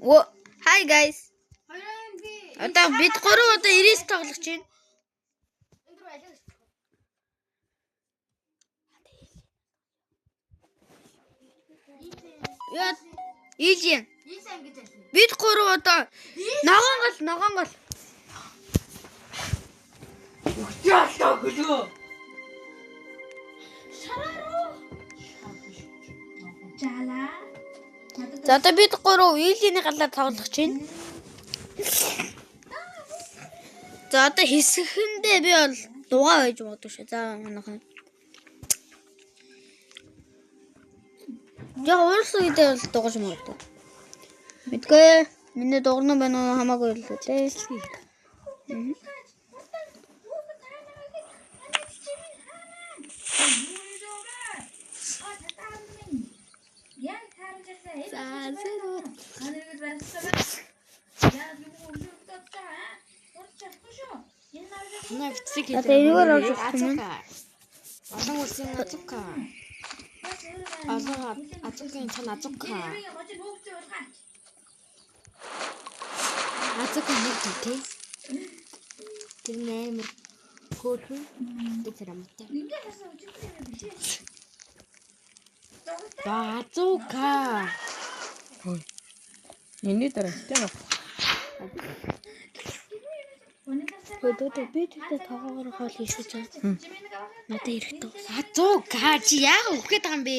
Hi guys. Одоо бид гурав одоо 90 тоглож байна. Яа, ийж. Бид гурав одоо ногоон гол. Яалтаа гэлөө. Жала. За одоо бид гурав Вилийн галаар тоглох чинь. За одоо хэсгэндээ би бол дугаа байж магадгүй шүү. За манайхан. Яг уурсан үедээ бол дугаж магадгүй. Мэдгүй. Миний дуурна байна уу хамаагүй л дээ. Одоо энэгээр авч ирсэн юм. Олон улсын азука. Азукын цан азука. Азука нэг тий. Тэр нэмэр хөөрхөн дэцэрамтай. Азука. Эний дараа тийм үү? Өдөө би тэгтээ тоогоор хоол хийшүү цаа. Надад ирэхтэй. Азука чи яага үхээд байгаа юм бэ?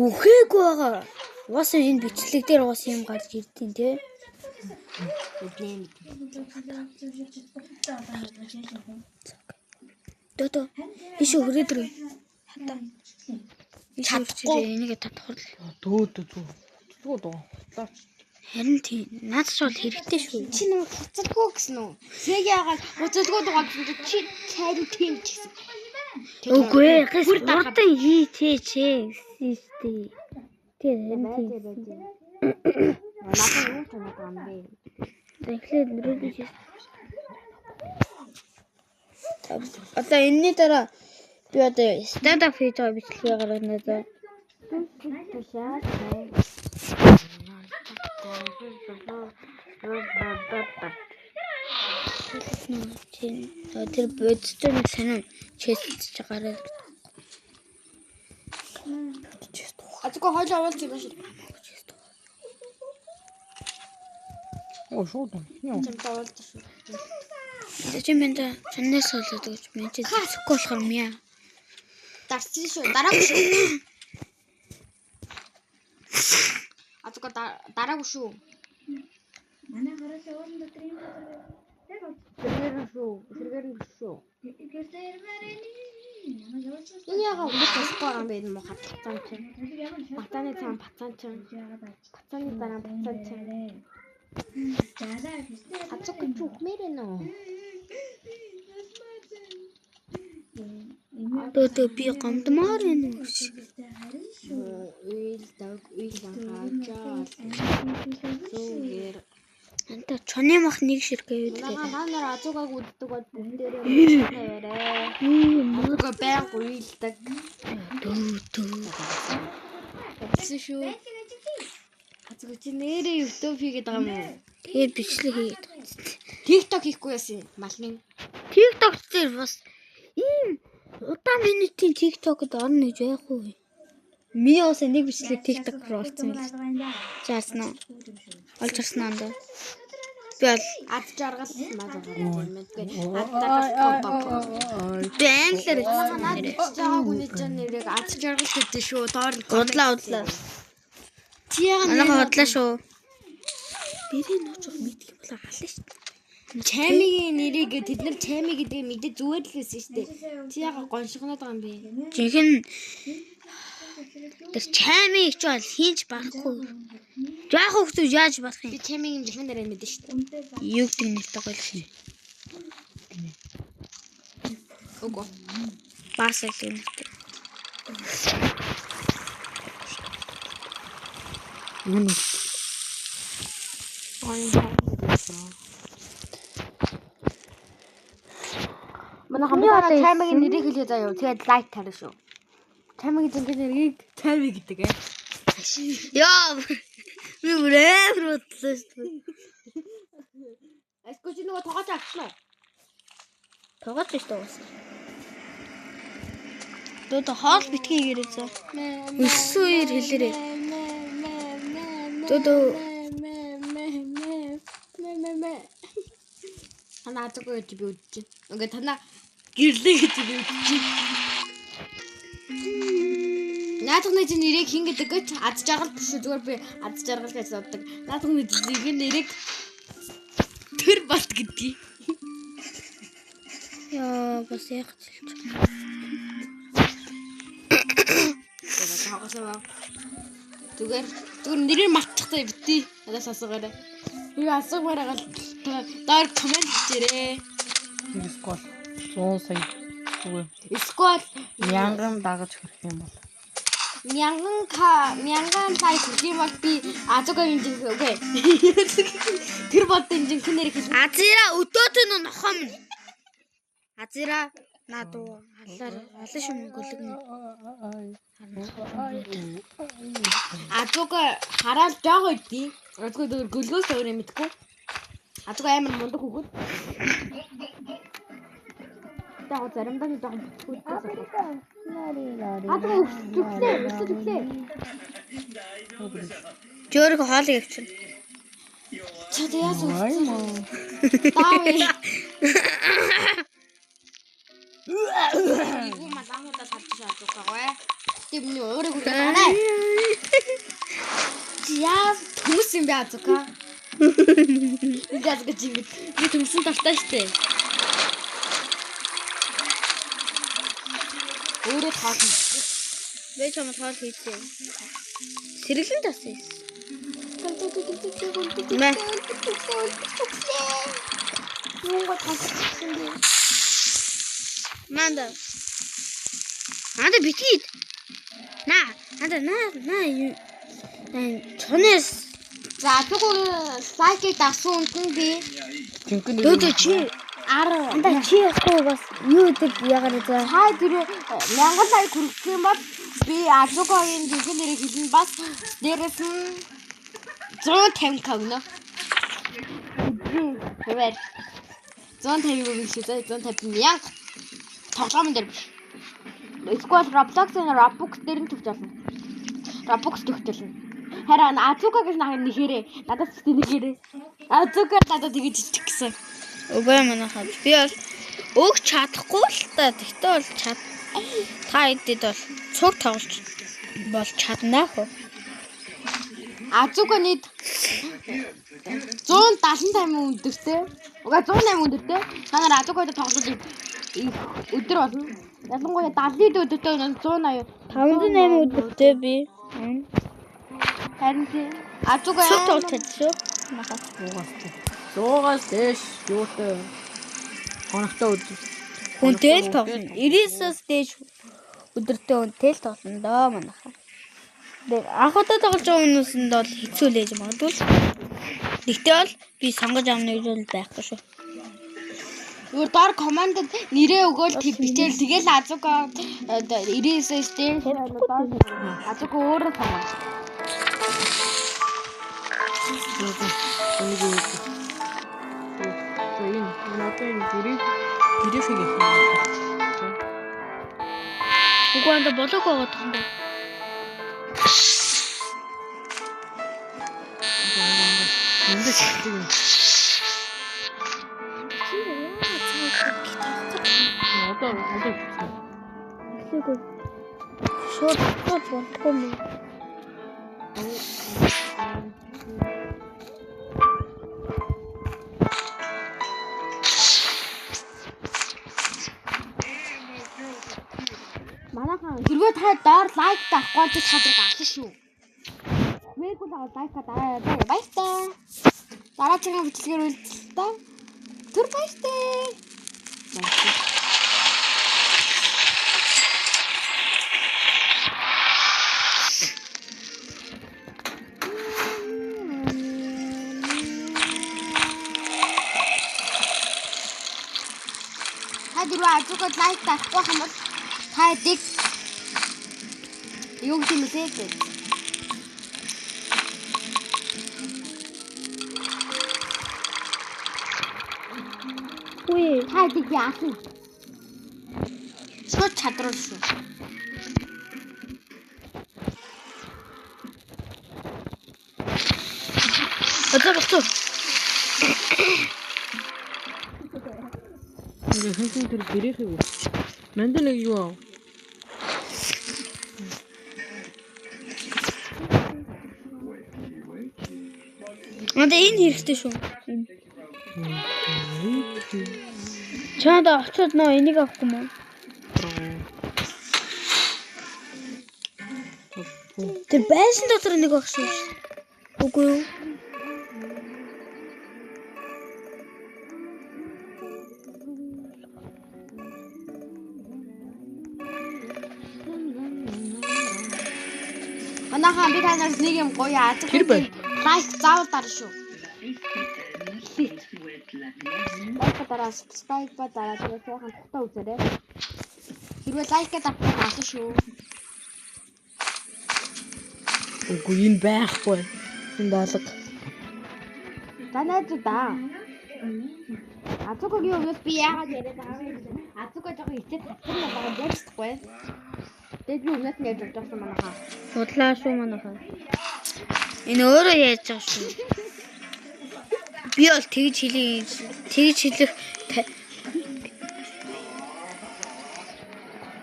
Үхээгүй байгаа. Уус энэ бичлэг дээр уус юм гарч ирдیں۔ Тэ. Дото. Иш өрөөд рүү. Хата. Чадахгүй энийг татхуул. Дөө. Харин тийм. Надад ч бол хэрэгтэй шүү. Чи нэг хуцалгүй гэсэн үү? Сэг яагаад хуцалгүй байгаа гэсэн чи цайруу тийм ч гэсэн. Үгүй ээ. Урдан хийчээ. Систи. Тэр Надад юу таньдаг юм бэ? эхлээд нөрөөдөж. Одоо энэний дараа би одоо stand up хийж байгаа бичлэгээ гаргана за. Тэр бодтой нэг санаа чэсэж гараад. Азука хоол авалч юм шиг. Оо шууд. Чам тавалч шүү. Чи мэнд чанаас болоод гэж мен чи зөвхгүй болохоор мя. Дарсан шүү. Дараагүй шүү. Азука дараагүй шүү. Манай гараас өөрөнд дотор юм байна. Сэргээр нь шүү. Энэ яга үгүй тасгүй юм бэ юм уу хатцан чинь. Батаны цаан бацаан чинь. Бацааны дараа бацаан чинь. Азука чухмэр нөө. Дөө би гомдмоор байна уу? Уйл хаачаа. Зүгээр. Анта чоны мах нэг ширхээ үү. Та нар азугаг үддэг бол бүгдээрээ тавиарай. Азуга баян уйлдаг. Дөө. Тэгсэн шүү. Азуга чи нэрээ YouTube хийгээд байгаа юм уу? Тэгээд бичлэг хийгээд байгаа. TikTok хийхгүй яасан малны. TikTok дээр бас ийм удаан минутын TikTok-д орно гэж байхгүй. Миний бас нэг бичлэг TikTok руу орсон юм байна. Чааснаа. Олж харснаа даа. Би бол Ад жаргал маа юм мэдгүй. Адтаа бэнглэр байгаа хүний чинь нэрийг ад жаргал гэдэг шүү. Доор нь удлаа. чи яагаад Манайха удлаа шүү. Бэрийн нуучих мэдэх юм бол хална шүү. Чаймигийн нэрийг тэд нар чайми гэдэг мэдээ зүгээр л хэлсэн шүү дээ. Чи яагаад гоншигноод байгаа юм бэ? Жинхэнэ тэр чаймиг ч бол хийж барахгүй. Яах вэ яаж барах юм? Би чаймигийн жихэн дээр мэдэн шүү дээ. Юу гэдэг нэртэй гоё шин. Үгүй. Бас л юм. Мөн. Манай хамгаалал чаймигийн нэрийг хэлээ заяа. Тэгээд лайк тарина шүү. Чаймигийн жинхэнэ нэрийг чайми гэдэг ээ. Яа. Би бүрээр бодлоо шүү. Эсгүй чи нөгөө тоогооч авчихна. Тоглож байж таа. Дөө хоол битгий гэрээзээ. 9-2 хэлээрээ. Дөө Танаа азгүй гэж би үдчих. Ингээ танаа гэрлээ гэж би үдчих. Наадхны чинь нэрийг хин гэдэг гэж ад жаргал биш зүгээр би ад жаргал гэж боддог. Наадхны нэрийг тэр болт гэдгийг. яа бас яг хэлж. Зүгээр нэрийг мартчихсан битий. Надаас асуугаарай. Би асуумаар гал доор комент хийжээрэй. Сквад 100 сая. Үгүй. Сквад Мянган дагаж хүрэх юм бол. мянган сая хүрэх юм бол би азуугийн жинх үгүй. Тэр болтын жинх нэрийг хэлнэ. Азира өдөөтөө нохом. Азира наадуу алан шум гөлөг. Азууга хараад жаагаа идэв. Азууга гөлгөөс өөр юм мэдгүй. Азууга амар мундаг хөгөөд. Таа заримдаа нэг жоохон бүтгүүлсэн. Азууга өсөж. Жөөрөх хоолыг авчихна. Чи яас өсөж. Таави. Игүй малаамуудаа салж азуугаа. Тэг миний өөрийг хүлээнэ. Яа төмс юм бэ азууга? Яас гэж би төмсөн тавтай штэ. Өөрөө таасан. Би чамд хоол хийцээ. Сэрэглэн тасаа. Мэ. Юунга таасан бэ? Манда битгий. Чонес. За тэгвэл лайкийг дасуун хүн би. Дөө чи яахгүй бас юу гэдэг ягаад за. Хай тэр 1000 лайк хүрэх юм бол би азуугагийн жинхэнэ нэрийг хэлнэ бас дээрээс нь 150 өгнө. Хэвээр 150 өгнө шүү дээ 150 мянга. Тоглоомн дээр биш. Squad Roblox-ын Robux дээр нь төгж олно. Robux төгтөлнө. Харин Азууга гэж нэхэрээ. Надаас нэхэрээ. Азууга надад тэгэж иччих гэсэн. Үгүй манайхаа. Би бол өгч чадахгүй л та. Тэгтээ бол та эдэд бол цуг тоглож бол чаднаа хөө. Азууга нийт 178 өндөртэй. Угаа 108 өндөртэй. Та нар Азуугатай тоглож өдөр болно. Ялангуяа 70 өдөртэй 180 508 өдөртэй би. Харин Азууга цуг тоглож чадчихв. Манайхаа. 100-аас дээш юутай хоногтой өдөр. Хүнтэй л тоглоно. 90-аас дээш өдөртэй хүнтэй л тоглоно доо манайхаа. Анхудаа тоглож байгаа хүмүүсэнд бол хэцүү л ээж магадгүй. Тэгтээ бол би сонгож авна гэж бол байхгүй шүү. Өөр доор командд нэрээ өгөөл бичээл тэгэл Азууга 99-ээс дээр Азууга өөрөө сонгоо. Угаанд болоог байгаа юм байна. Эндээ чигтэй. Одоо шууд бодохгүй юм. Манайхан хэрвээ та доор лайк давахгүй ч чадвар авсан шүү. Мэггүй лайк дараа баяртай. Дараагийн бичлэгээр үйлдэлтэй. Түр баяртай. Хадираа Азууга лайк давахгүй юм бол хайдаг. Юу гэмтэй. Тайдаг би аасан. Шууд чадвар шүү. Өдөр. Ингээ хэнхэн тэр гэрээхийг үү. Манд нэг юу аа. Надаа энэ хэрэгтэй шүү. Чаада очиод нөө энийг авахгүй мó. Тэр байсан дотор нэг авах шүү. Үгүй юу? Манайхан би танаас нэг юм гоё аз Тэр лайк заавал дарна шүү. Лайк дараа спайк ба дараа тэгээд сайхан тухтаа үзээрэй. Хэрвээ лайк гэдэг авсан шүү. Үгүй энэ байхгүй. Энэ даалга. Танайд да. Ацукогийн өмнөөс би яагаад яриад байгаа юм бэ? Ацуко жоохон ичээд татсан байгаа болчихгүй. Тэгээд би өмнөөс нь ярьж байгаа манайхаа. Судлаа шүү манайхаа. Энэ өөрөө яаж байгаа шүү. Би бол тэгж хэлэх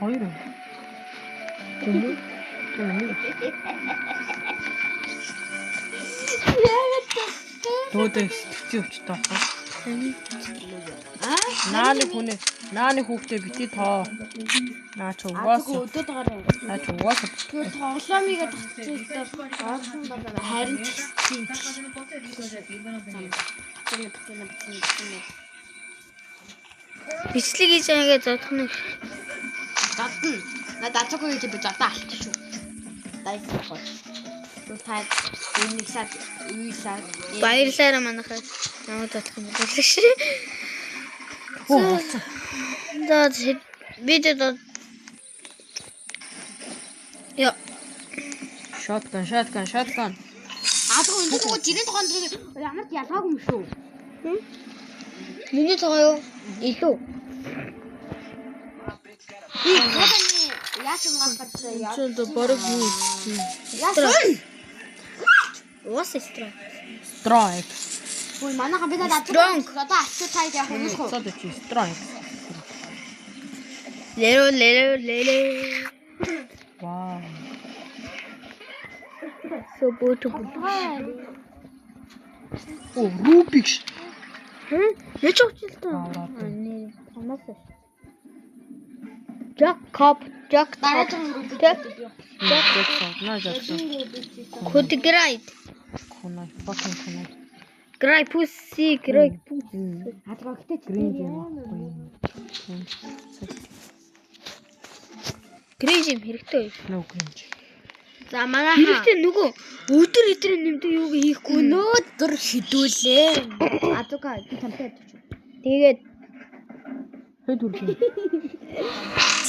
Хоёр. Төөдөө сэтгцэн өчтэй байна. Нааны хүүхдээ бити тоо. Наач угаасаа. Өдөөд гараа. Наач угаасаа. Тэр тоглоомыгаа тагцчихсан гоосон байна. Харин бичлэг хийж байгааг зодох нэг гадна. Надад ацуко гэж би зодоо алчих шүү. Дайс гоо. Таа энэ сад үйсаа баярлаарай манайхаа. Намайг зодох юм болов шүү. За видео Яа. Shotgun. Ацуко энэ тухай жирийн тухайд ямар ч ялгаагүй юм шүү. Миний цаа юу? Илүү. Яасан гамбартай яа. Чөлдө бараг юу? Яасан? What is strong? Strike. Ой манайхан бид ацуко одоо ачуу тайд явах юм уу? Сод чи strike. Леро. Вау. So beautiful. Оо, Rubik's. Яч очилтоо. Nee, хамаас. Jacob. Кодграйт. Конай, fucking конай. Грай пусси, грай. Ацуко гэдэг Грижим хэрэгтэй. No cringe. За манайхаа хэрэгтэй нөгөө өдөр идрээ нэмдэг юуг хийхгүй өнөөдөр хідүүлээ. Ацуко би тамтай ядчих. Тэгээд Хэд үргэлж.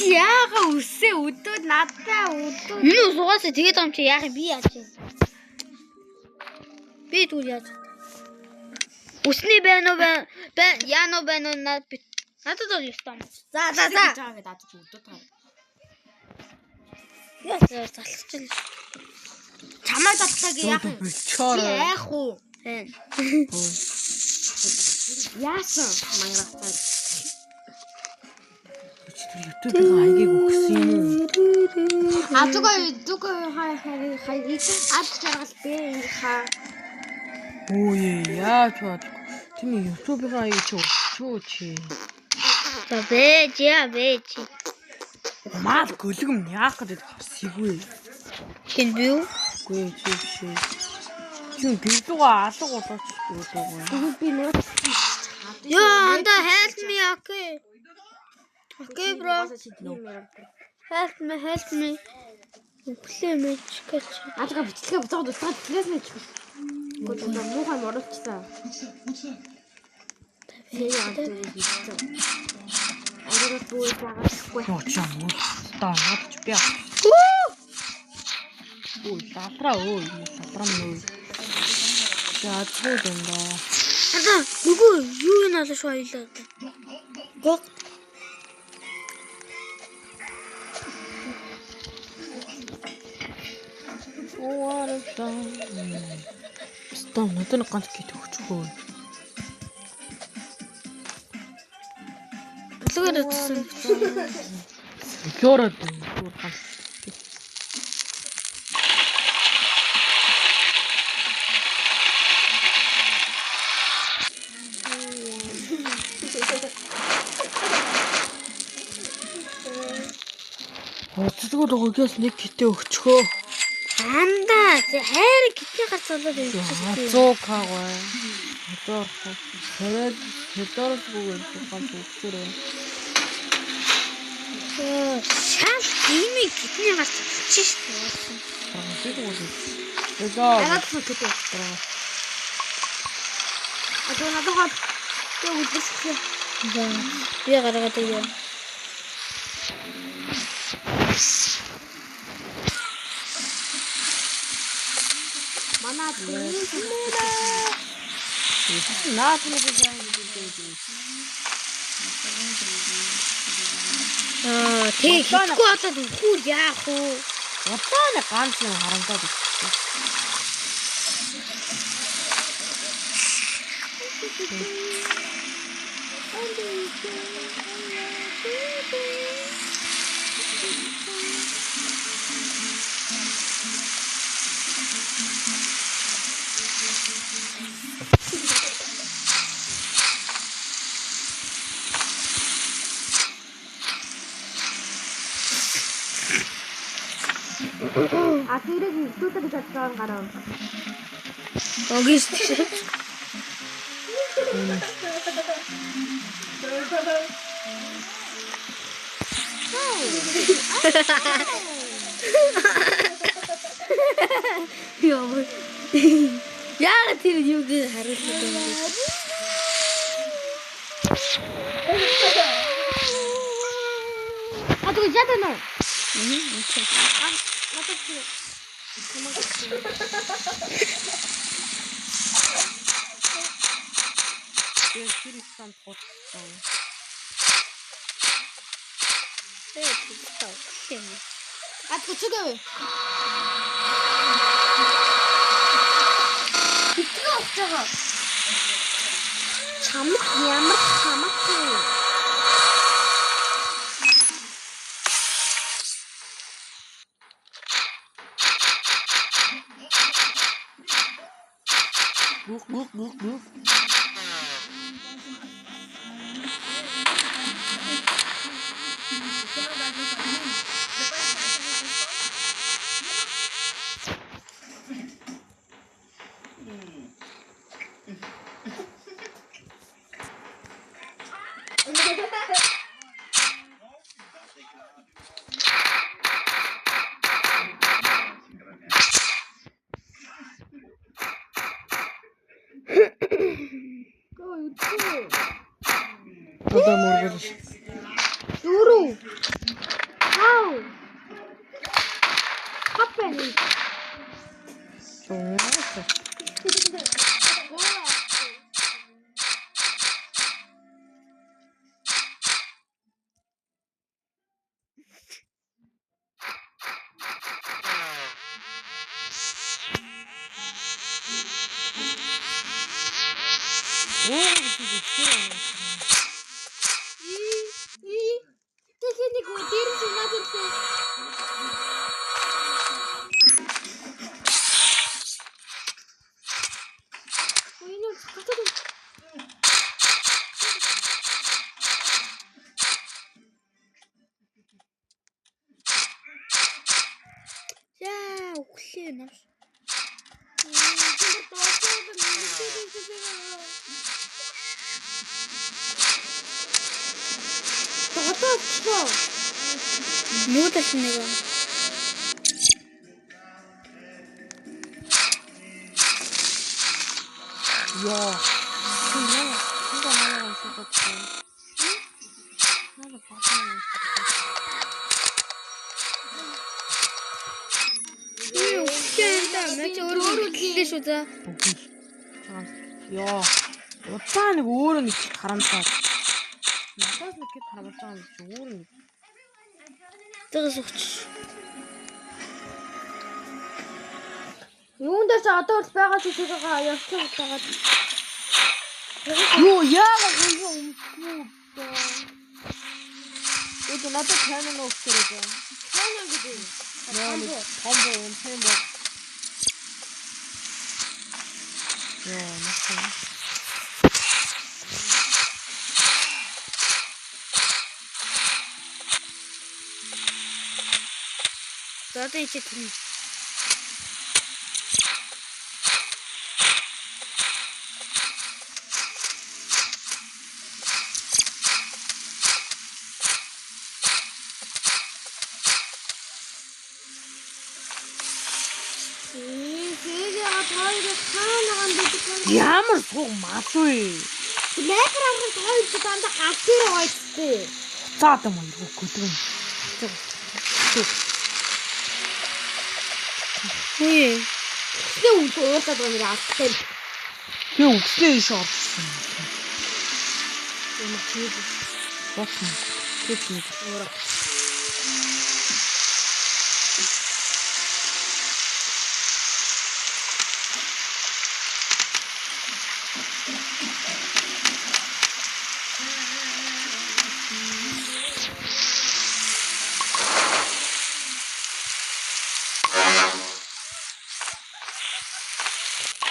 Яага үсээ өдөөд надтай өдөө. минь суугаасаа тэгээд юм чи яах би яаж вэ? Би түр яаж. Усны байна уу яано байна уу надад бол ёстой. За. Жаагаад ацуко өдөөд таа. Яа залхаж л. Чамаа залхаг яах юм? Чоор. Яах уу? Хэн. Яасан мангастай. YouTube-ийн хаягийг өгсөн юм уу? Ацуко хай ад чаргал бэ хаа. Оо яа чад. Тэний YouTube-ийн хаягийг чи өгчөө чи. За бэж. Мал гөлгөм яах гэдэг хэсэггүй. Хэн би юу? Үгүй чи биш. Чи гэрдугаа алга болооч дүүгээ. Би нөө Яа, анда help me okay. Okay bro. Help me. Please catch. Ацуко бичлэгээ буцаад устгаад бичлээс мэч. Гоо муухай моролцсон. Агаас бууж байгаагүй. Очоо муу. Таанаач би. Ой, татраа ой, татрам нөө. За цууд энэ. Ада нөгөө юу надад шойлоо. Гог. Стом надад нэг ганц гит өгчихөө. Бүлгээр утсан. Лород ганц. Өцгөл өгөөс нэг гитээ өгчихөө. Андаа хайр гитээ гарч болоод ирчихсэн. 100 кагой. Одоо хэдэрс бүгд ганц өгчөрөө. Шам ийм гитний гарч ирчихсэн шүү дээ. Ягаад ч гэдэг. Одоо надад тэг үзчихлээ. Би гаргаад ирээ. Манай Наад нэг юм. Тэг хитгүй болоод үгүй яах вэ? Одоо нэг ганц юм харамсаад ирчихсэн. тэрийг YouTube дээр татсан гарав. Огис тийм. Яа. Яа тэр юу гэж харуулсан юм бэ? А ты где ну? А ты что говоришь? Чамд ямар хамаатай. Гук. Одоо мөргөл. Дөрөв. Хау. Хаппен. Техник өдөр сумаадтай. Ойно хатад. Яа, өглөө навш. Муудалс нэг. Яа. Хинда малаа шатчихсан. Надад бахаа. Үгүй мэж өөрөө хэлээ шүү за. Яа. Удаа нэг өөрөө нэг харамсаад. Надаас нэг хэд харуулж байгаа юм чи өөр юм. Тэгээс өгч. Юунд дээр ч одоо л байгаа зүйлээ явуулах байгаа. Юу яагаад юм өмсгөө. Үүд надад тань нөө өгчөрөө. Тань гэдэг. Нөө комбо юм бо. Яа, нахаа. Одоо ичээ тийм. Ямар суу мас вэ? Снайпер авах тооёж дандаа галт дээр байцтэй. За одоо мөн өгөхгүй. Хөөе. Тэ уурдаад байгаа нэр алтай. Би өгснээ иш орсон. Ямар чиг. Босно. Тэт нэг.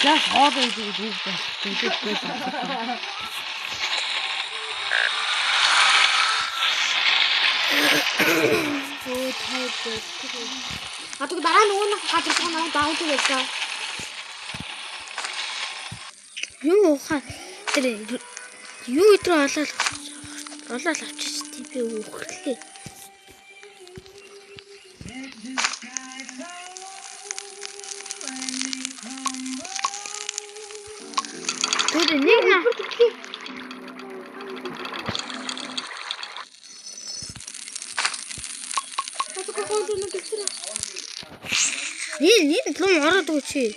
Я хоол идэх үү гэж. Өө тайд. Атг дараа нөгөө нэг гадар байгаа наваа дааж байсан. Юу хаа тэр юу өдрөө олоод авчиж би өөхрлээ. Түр нэг наа. Нэг лум ороод өгчээ.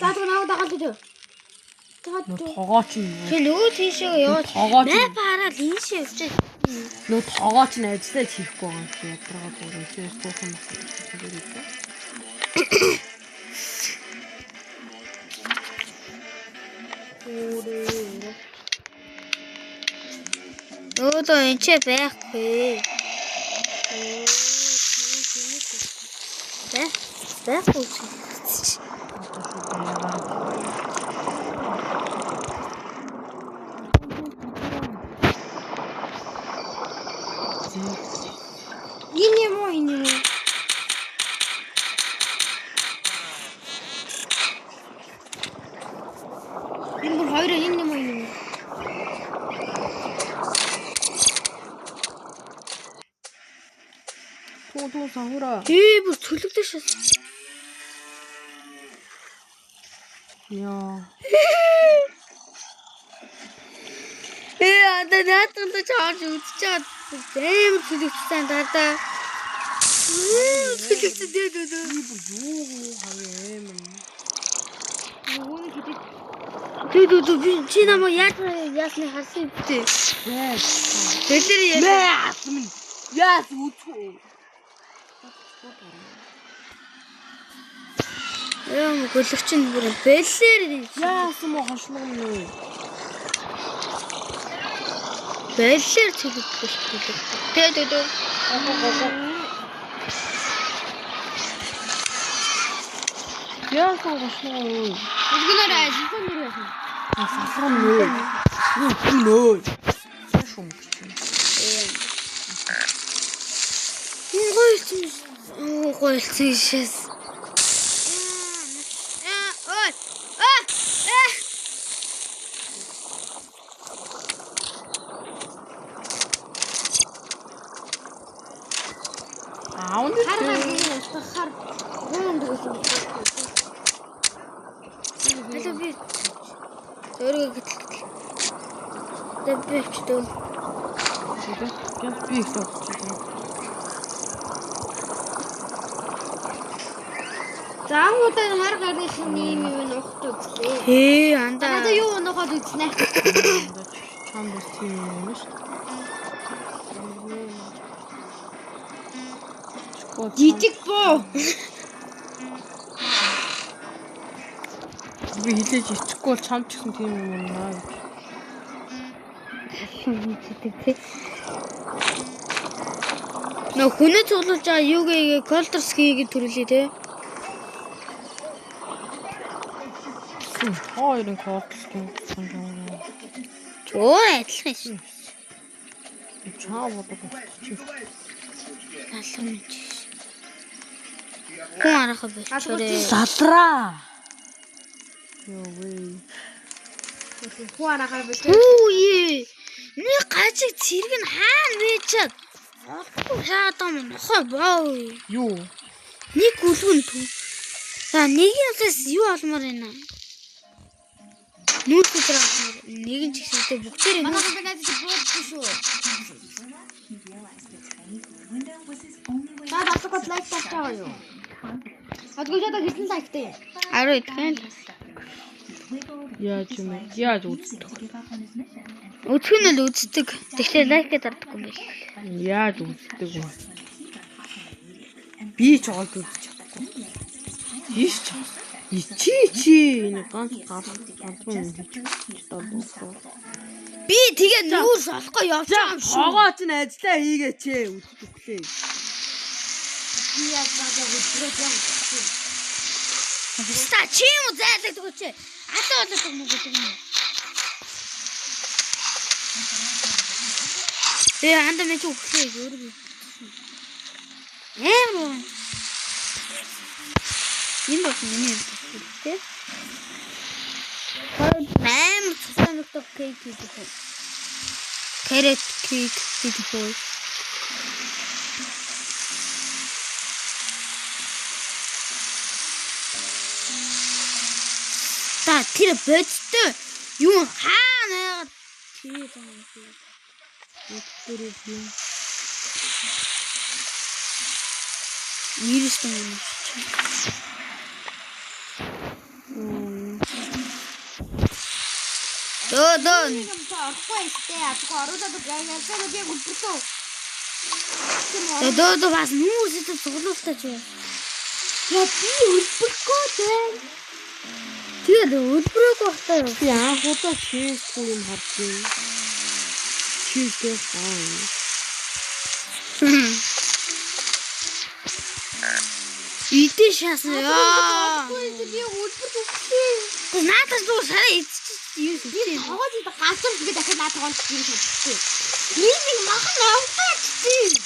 Таад наваа дагаад үү. Тогооч юм. Тэг нөгөө тийшээ яваад мэп хараад ийшээ явчих. Нөө тогооч нь ажиллаж хийхгүй байгаа юм чи ядрага бүр өсөөс буухан байна. Өөдөө энэ ч байхгүй. Байхгүй. Энэ юм уу энэ юм. Энэ бүр хоёр энэ юм уу энэ юм. Туу сахура. Бүр цөлөгдөж шээ. Яа. Одоо наатанд чааж үдчихээд амар цөлөгдсөн даа. Цөлөгдсөн дээ. Юу хаваа юм. Нөгөөний хэдий Дүү би чи намайг яасны харсан үстэй. Бэлэр яа. Яас үтүү. Яам гөлөгчин бүр бэлэр Яас юм хошлог нь. бэлэр цөлөгдөх шүү. Дүү. Яас хошлог нь. Өглөөр ажилласан нэр байсан. Сахар нөө. Нөө. Шум. Гойлцсон шээс. Ааунд Хар гоонд гэсэн. Алуу би өөрийгөө гэтэл. Дэвч дөө. Гэнс би их тоо. Заамуудаа хар гарных юм ухт үзлээ. Ээ андаа. Надад юу унахад үзнэ. Чам бас тийм юм шүү. Жижиг буу. Би хилээж ичихгүй бол чам ч гэсэн тийм юм байна. Нөө хүнээ цуглуулж байгаа юугээ колдерскигийн төрөлий те. Хоёрын колдерскийн санаа. Чөө адилхан шин. Чаа бодож чи. Алхам чи. Хүн арахаа болчихорээ. Салраа. Йоо вэ. Хуараагаар бит. Үе. Нэг гажиг цэрэг нь хаана вэчээд. Хаадан нохоо боо. Юу? Нэг гүлгэн түү. За нэг нь бас юу олмоор байна. Нүүс дээр нэг нь ч ихтэй бүгдээр Манай хэмээн буухгүй шүү. Та дасгал лайк тавьтаа юу? Адгүйжада хэдэн лайктэй? 10 идэх. Яаж юм бэ? Яаж үздэг? Өчгөн л үздэг. Тэгэхээр лайкээ дардаггүй юм байл. Яаж үздэг вэ? Би ч олд үзэж чадахгүй. Биш ч. Чи энэ ганц ганцхан юм хийж. Би тэгээ нүүрс олохгүй явж байгаа юм шүү. Хогоо ч ажиллаа хийгээч үздэглээ. Би яаж байгаа хөдлөөд юм. Ста чи юм зайлдаг төгөөч. Атаа болоод юм гэдэг юм. Анда мэж үхлээ өөрөө. Эм. Энэ бол миний юм тий. Эм цэцэнэгтэй кейк хийдэг. Карет кейк хийдэг. Та тэр бодтой юу хаана тэр юм. Ирээс юм. Дөө. Юм таахгүй ихтэй атгаа ороод гайхалтай нэг үлдэрсэн. Дөө бас нүүрсэд цуглуултаа чи. Я би үлдэхгүй дээ. Тэгээд үлбрэг багтаа юу? Би анхудаа чийсгүй юм харсан. Чийстэй хаа. Идэ шаасан яа. Би үлдэхгүй. Наадас дуу сараа идчихсэн юм. Би тоогоо зүйд ганцхан тэгээд дахиад наад тоогоо юм шатчихсан. Нэг махан автаачихсан.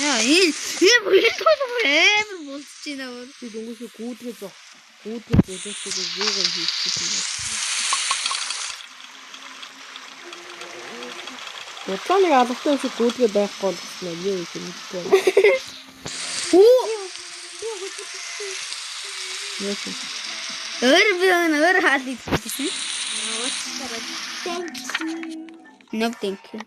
Яа, энэ бүр болчихно өөр. Би дөнгөсөө гүйдгээ боловсрол зөөгөн хийчихсэн. Бодлооны албатай шиг гүйдгээ байхгүй болчихсон юм яа юм бэ? Өөр хаал идчихсэн. No thank you.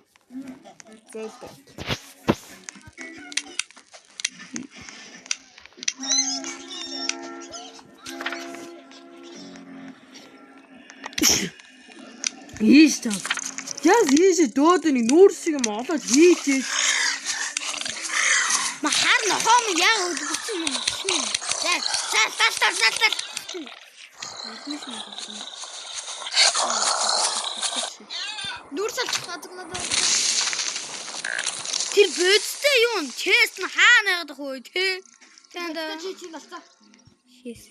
Ийш таа. Яс ийш дөөдөний нүүрс шиг юм олоод хийчихээ. Махаар нохоо юм яа өгсөн юм. За. Нүрсэл хадгалаад. Тэр бодтой юу? Чест нь хаана яадаг вэ те? Танда Чи настай. хийс.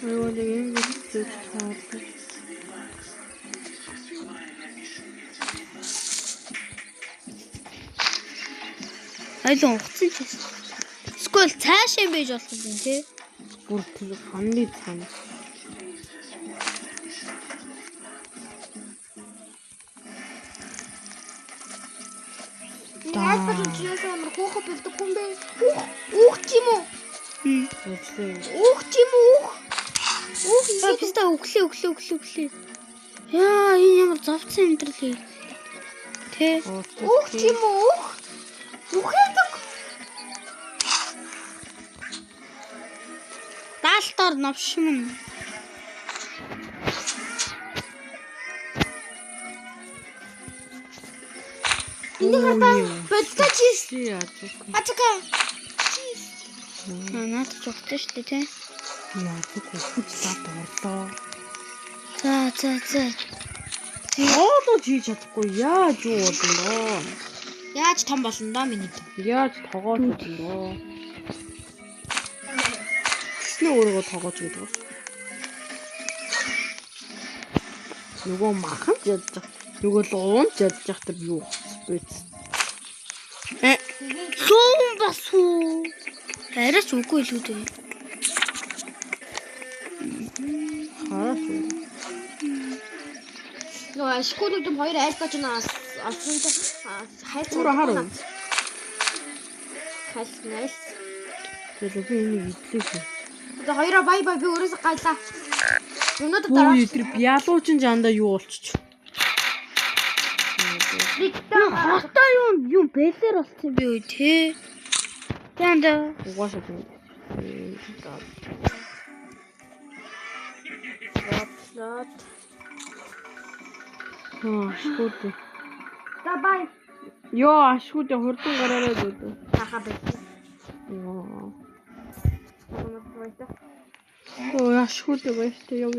Ой, энэ гэж таардаг. Айлын ухцсан ч. Скол цаашаа юм байж болох юм тий. Бүр тэр ханны цан. Яагаад ч юм амар хөөхөд болдог юм бэ? Ух тийм үү? Ух тийм үү? Биста өглөө. Яа, энэ ямар зовцсон амьдрал юм. те. Өөх тийм үү? Үхээдэг. Даалтаар навшмын. Энэ хата бодтож чиз. Ачка. Наад жогтой шүү дээ те. Яа, хүүхэд таад орлоо. За. Оолоо хийж чадахгүй яаж юу болоо? Яаж том болно доо миний. Яаж тогоож болоо? Тэснэ өөрийгөө тогоож гэдэг. Нөгөө махан ядж байгаа. Нөгөө л уун ядж байгаа тэр юу спец. Сум басуу. Арайч үгүй л үү дээ. Хараач. Нөгөө скуудууд хоёр айлбаж нас олсон хайц хараа. хайц найс. Тэгээд би энийг идлээ. Одоо хоёроо бай би өөрөөсөө гайлаа. Өнөөдөр Өө дараа. тэр биалуучин жандаа юу болчих. Хата юм бэлэр болсон би үү те. Тэнда. Угаасаа тийм. Лот. Ашгууд. За бай. Йоо, ашгууд хурдан гараарай дөө. Хахаа бай. Йоо. Баярлалаа. Өө, ашгууд баяртай яв.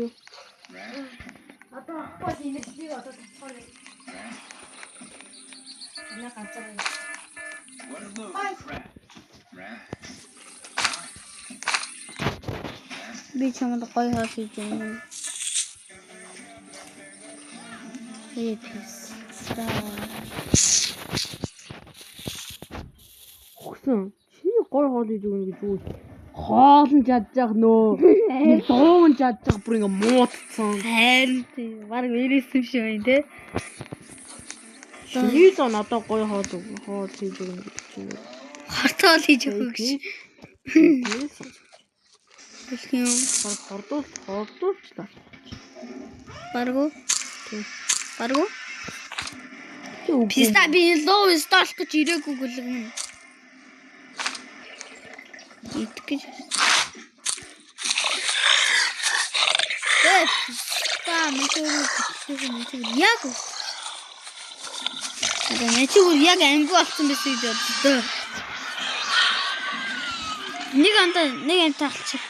Одоо ахгүй энэ би одоо тасгаар. Яа ганцаар. Би чамд гоё хоол хийж байна. Эпис. Хөөсөн. Чи гой хоол хийж өгнө гэж үү? Хоол нь жадж нөө. Дуу нь жадж бүр ингээ муудсан. Харин тийм баг вирусэм шиг байна те. Чиний зон одоо гой хоол хийж өгнө гэж чинь. Хартаал хийж өгөх гэж. Хэлэх юм. Хордуулчлаа. Баргу. Тийм. Баргу. Юу Писта би лоо сталк гэж ирээгүй гэлгэн. Идэх гэж. Та мэтэр яг. Одоо мэтэр яг ангу авсан байсан гэж боддоо. Нэг амтаа алчих.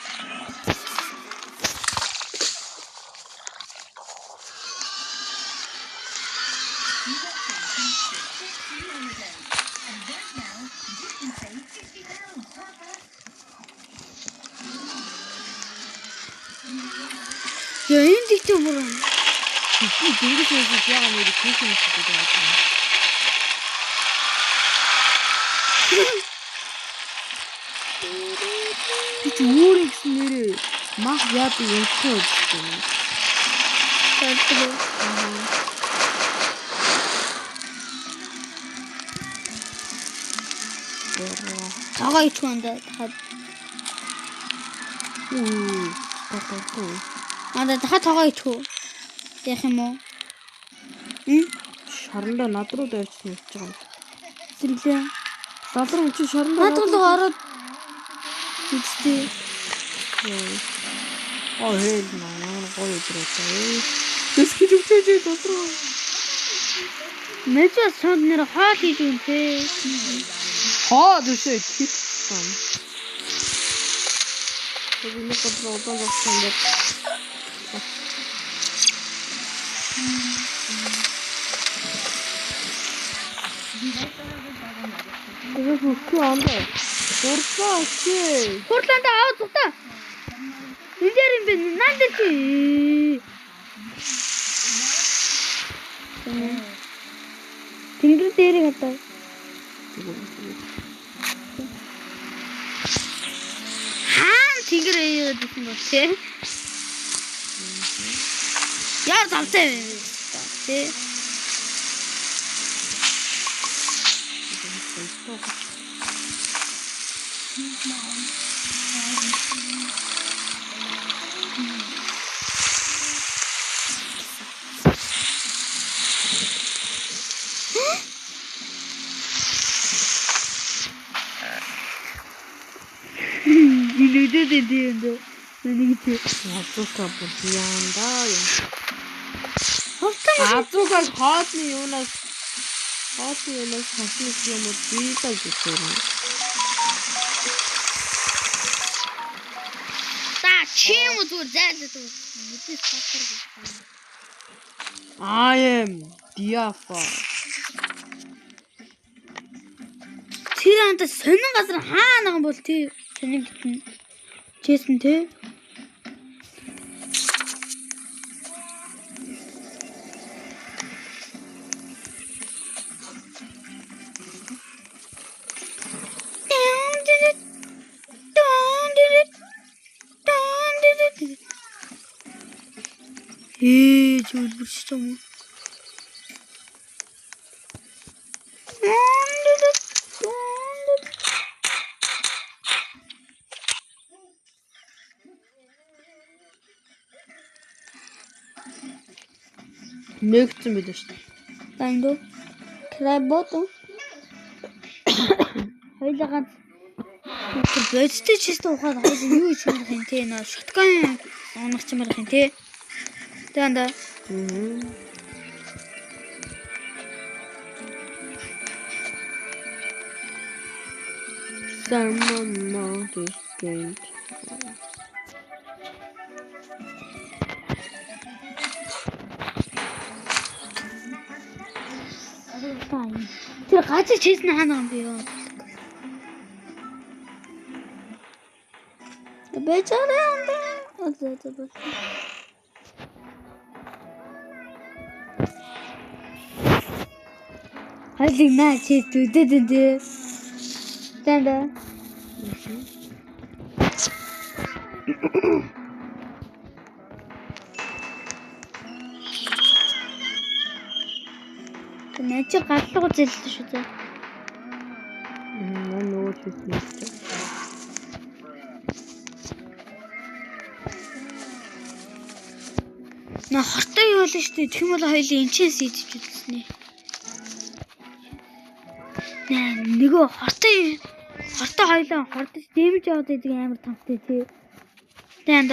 Яа энэ дихтэй бүр. би дэнгээс яагаад нэр хийх юм шиг байна. Би ч өөрөө гэсэн нэрээ мах яад юмтай үзсэн. Тэгвэл цагаа ичхэндээ дахад дахад цагаа ичхүү. Яах юм уу? Шарандаа над руу дайрчсан гэж байгаа юм. Зэрлээ. Дадруу чи шарандаа Над руу ороод үзтээ. Хэл маань гоё өдрөөтэй. Тэсгэж үчээж дотроо. Мэжээ сонд нэр хоол хийж үнтэй. Хоо дэшээ китсэн. Тэгвэл дотроо одоо болсон бэ. Тэгээд хөхгүй амдаа. Дурсаа чи. Хурлаанда аваад зүгтаа. Энэ дээр юм бэ? Нандэр чи. Тэнгэр дээрээ хатаа. Хаа тэнгэр ээгээд исэн бол тий. Яа завтай вэ? Тий. Нэг тий. Азуука яанда юм. Ховтон Азуука хоолны юунаас хасных юм уу бийдэж ирсэн. та чим зүгээр зайлддаг. Мэдээс татвар гэж. I am Diafa. Тэр анта сонин газар хаана байгаа бол тий. Сонин битэн. Чээсэн тий. Зүйл бүрч юм. Нэгцэн бид шүү дээ. Танд кработо. Хоёлаа ганц бодтой чист ухаад хоёул юу хийж болох юм те нөө шоткон унах чимэр юм те. Танд Someone noticed strange. тэр гажиг чист хаана юм бэ ёо. Бэчаранда. Азаа. Хайлиг наа чи зүдэд дээ. Танда. Тэний чи галлуу зэлдэ шүү дээ. Нөгөө чист. На хортой юу л шүү дээ. Тэгм бол хоёлын энчээс идэж үзснэ. Нөгөө хортой хоёлоо хордож дэмж яваад идэг амар тамтай тий. Танд.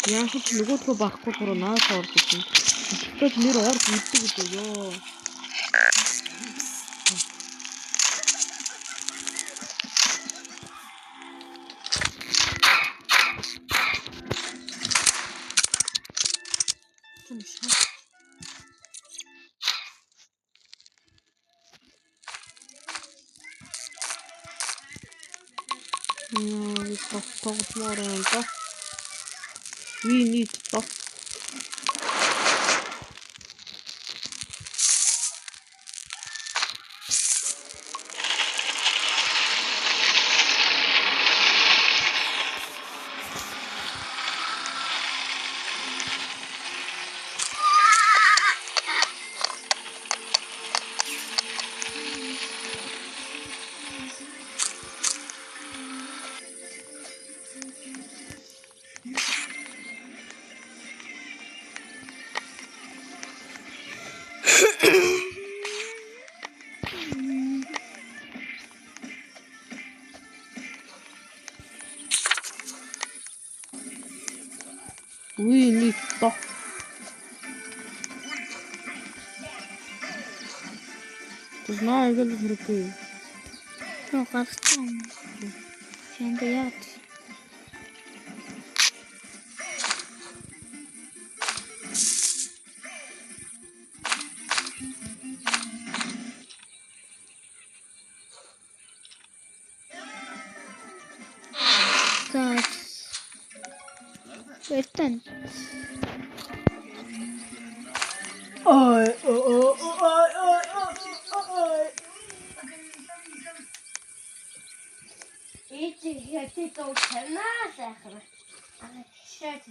Яах вэ? Нөгөөдгөө барахгүй туруу наас орж ирсэн. Тэгтээ нэр орж ирдэг гэдэг ёо. We need stuff. We need stuff. Ты знаешь, как это руки? Ну, гарсан. Чанд яат. Так. Вертан. Ой. Эти то цена захар. Ага, шат.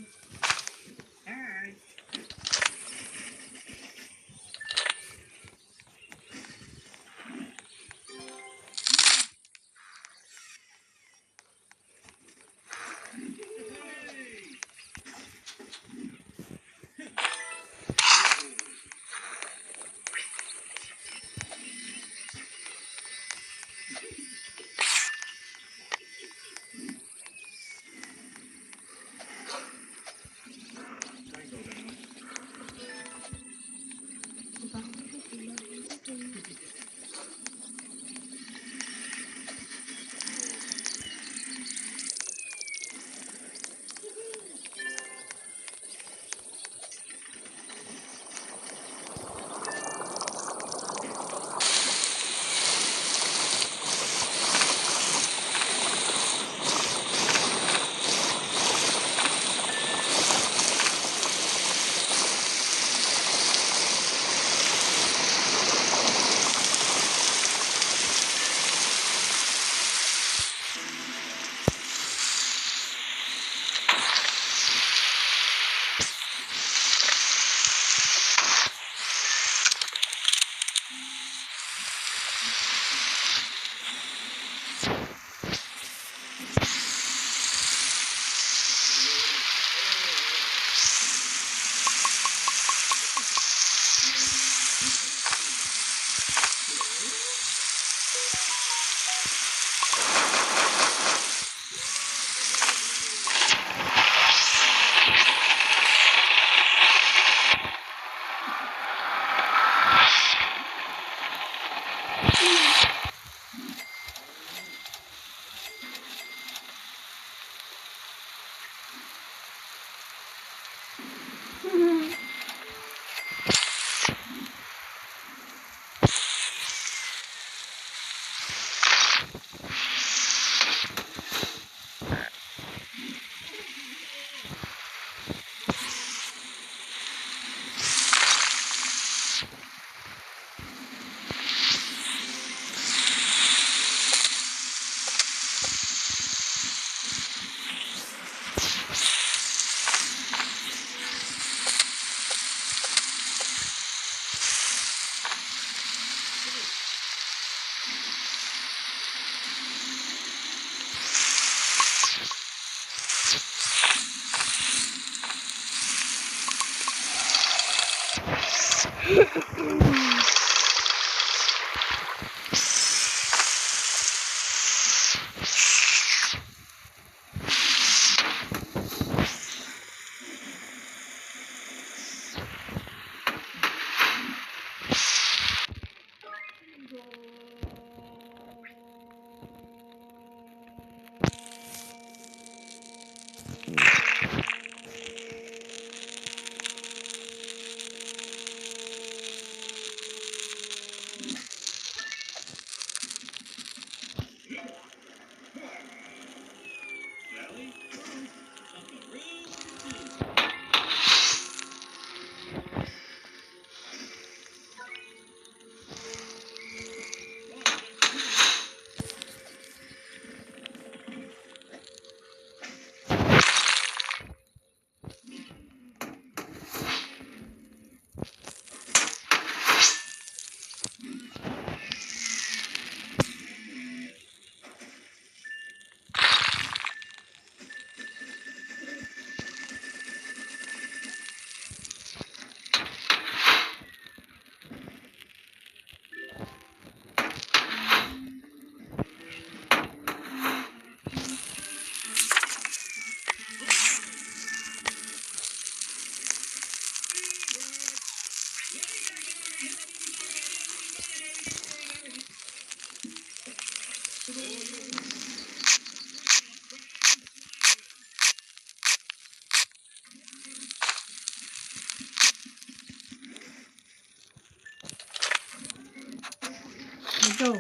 Go.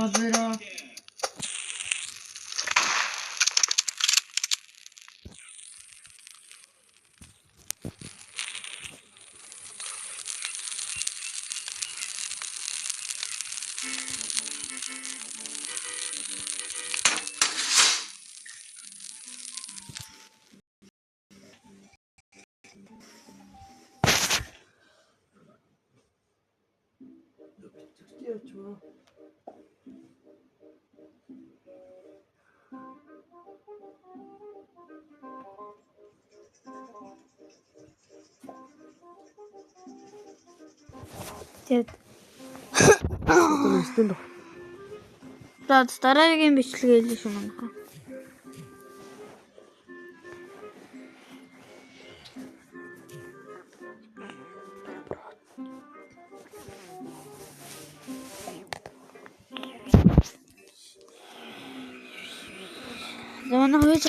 Озеро. Тэгээд Өстөнд. дараагийн бичлэгээ илүү шүү манайхаа. Замана хөөж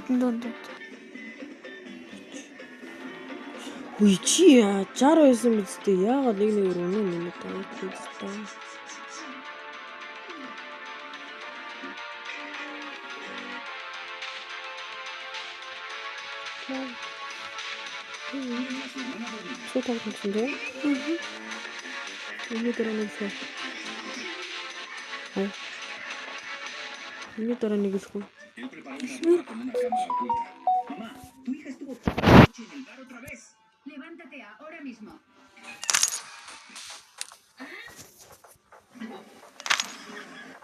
дунд. Үгүй чи 60 байсан биз дээ. Яагаад нэг өнөө минут тавьчихсан. Что там да? Не торонуйся. Не торонуйся. Mamá, tu hija estuvo noche en el bar otra vez. Levántate ahora mismo.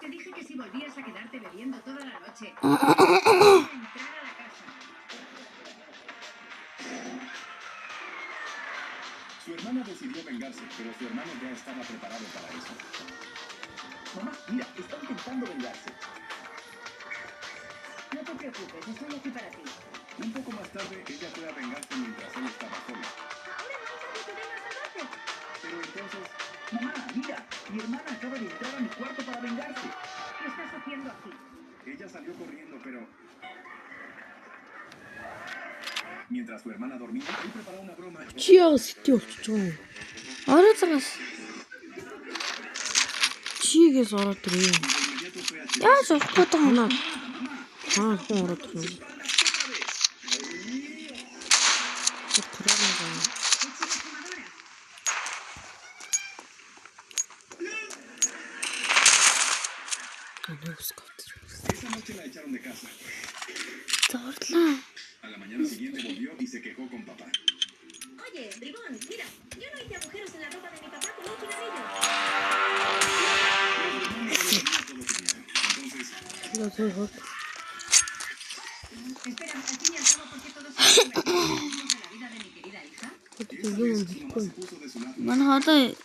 Te dije que si volvías a quedarte bebiendo toda la noche, entrar a la casa. Su hermana decidió vengarse, pero su hermano ya estaba preparado para eso. Mamá, mira, está intentando vengarse. preocupes, estoy aquí para ti. Un poco más tarde, ella fue a vengarse mientras él estaba solo. Ahora no sabes que vengas a salvarte. Pero entonces, Mamá, mira, mi hermana acaba de entrar a mi cuarto para vengarse. ¿Qué estás haciendo aquí? ella salió corriendo, pero... Mientras su hermana dormía, él preparó una broma. Чиа сэтгүүлч юм. Ороо цагаас. Чигээс ороод ирээ. De inmediato fue a Яаж болох гэдэг юм аа. Хүн ороод ирээ. Тэрээр нэг. Esa noche la echaron de casa. Зурлаа. A la mañana siguiente volvió y se quejó con papá. Oye, bribón, mira, yo no hice agujeros en la ropa de mi papá con un cigarrillo. Entonces, Espera, al fin y al cabo, ¿por qué todos son de la vida de mi querida hija? esta vez su mamá se puso de su lado. Манай одоо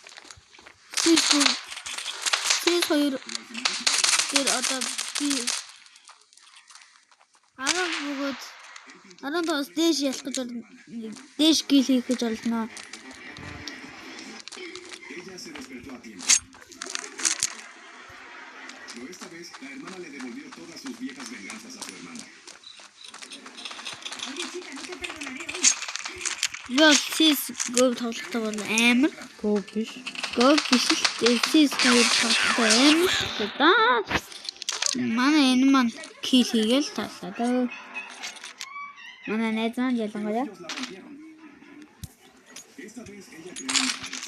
Сис хоёр тэр одоо би 10 бөгөөд 15-аас дээш ялах гэж болно. Дээш гил хийх гэж болно. Ella se despertó a tiempo. Pero esta vez, la hermana le devolvió todas sus viejas venganzas a su hermana. Oye, chica, no te perdonaré hoy. Гол сис гол тоглохтой бол амар. Гоо биш. Гол биш л сис хоёр тоглохтой амар. Даа. Манай энэ маань кил хийгээл таслаа дөө. Манай найз маань ялангуяа. Ellos la rompieron. Esta vez ella creó una pared.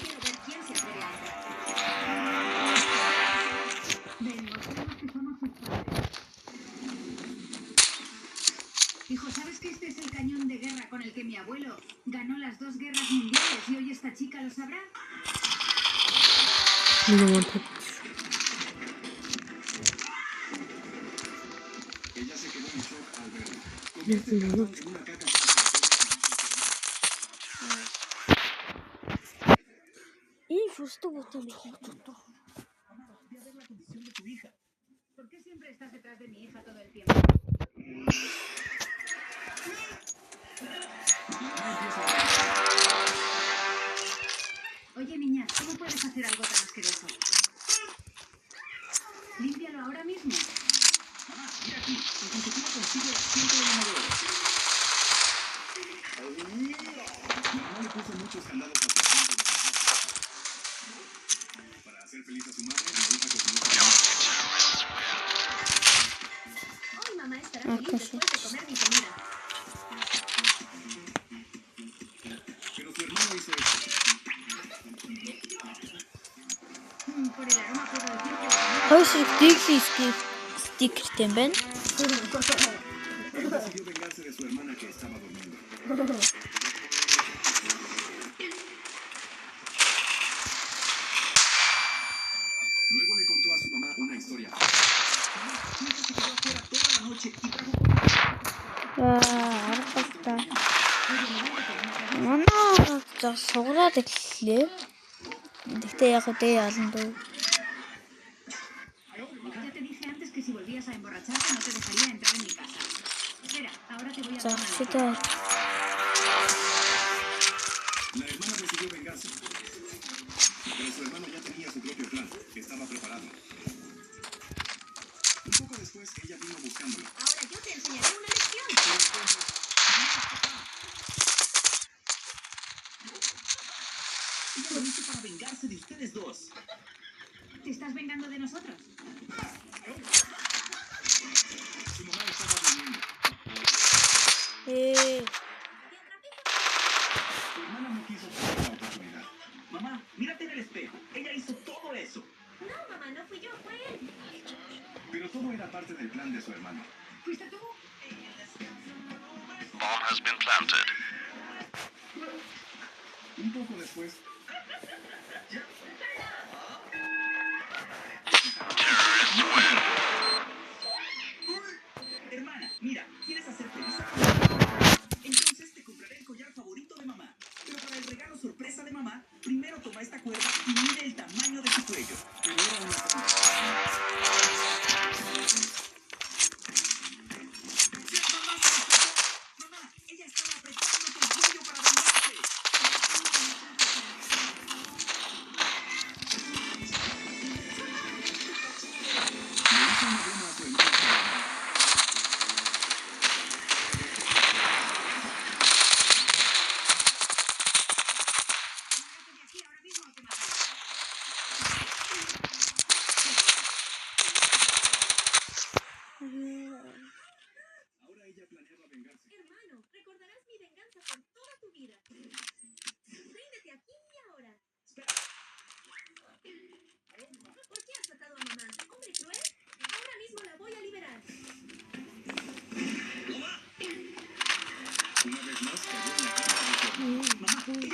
Quiero ver quién se atreve a hacer. Ven, mostremos que somos sus padres. Hijo, ¿sabes que este es el cañón de guerra con el que mi abuelo ganó las 2 guerras mundiales y hoy esta chica lo sabrá? Ella se quedó en shock al verlo. Convierte el cartón en una caja. Ийм фурстаг утаа нэг хот. ¿Por qué siempre estás detrás de mi hija todo el tiempo? Oye, niña, ¿cómo puedes hacer algo tan asqueroso? Límpialo ahora mismo. Mamá, mira aquí, en cuanto tú consigo el asiento de la madera. Mi mamá le puso muchos candados a su asiento de madera. Para hacer feliz a su madre, la hija cocinó su Hoy mamá estará feliz después de comer mi comida. Pero su hermano hizo esto. Por el aroma puedo decir que... Хоёр шиг дигли стикертэй юм байна. Él decidió vengarse de su hermana que estaba durmiendo. Luego le contó a su mamá una historia. Mi hija se quedó afuera toda la noche y trajo Аргатай. Манай за сугараад эхлэв. Тэгтээ яг үдээ ялан дөө. Ya te dije antes que si volvías a emborracharte no te dejaría entrar en mi casa. Espera, ahora te voy a За dar una lección. хэвээ La hermana decidió vengarse. Pero su hermano ya tenía su propio plan. Estaba preparado. Un poco después, ella vino buscándolo. Ahora yo te enseñaré una lección. Ella lo hizo para vengarse de ustedes dos. ¿Te estás vengando de nosotros? Su mamá estaba durmiendo. Su hermana no quiso perder la oportunidad. Mamá, mírate en el espejo. Ella hizo todo eso. No, mamá, no fui yo, fue él. Pero todo era parte del plan de su hermano. ¿Fuiste tú? Bomb has been planted. Un poco después, Terrorists win. Hermana, mira, ¿quieres hacer feliz a tu mamá? Entonces te compraré el collar favorito de mamá. Pero para el regalo sorpresa de mamá, primero toma esta cuerda y mide el tamaño de su cuello. pero era una trampa.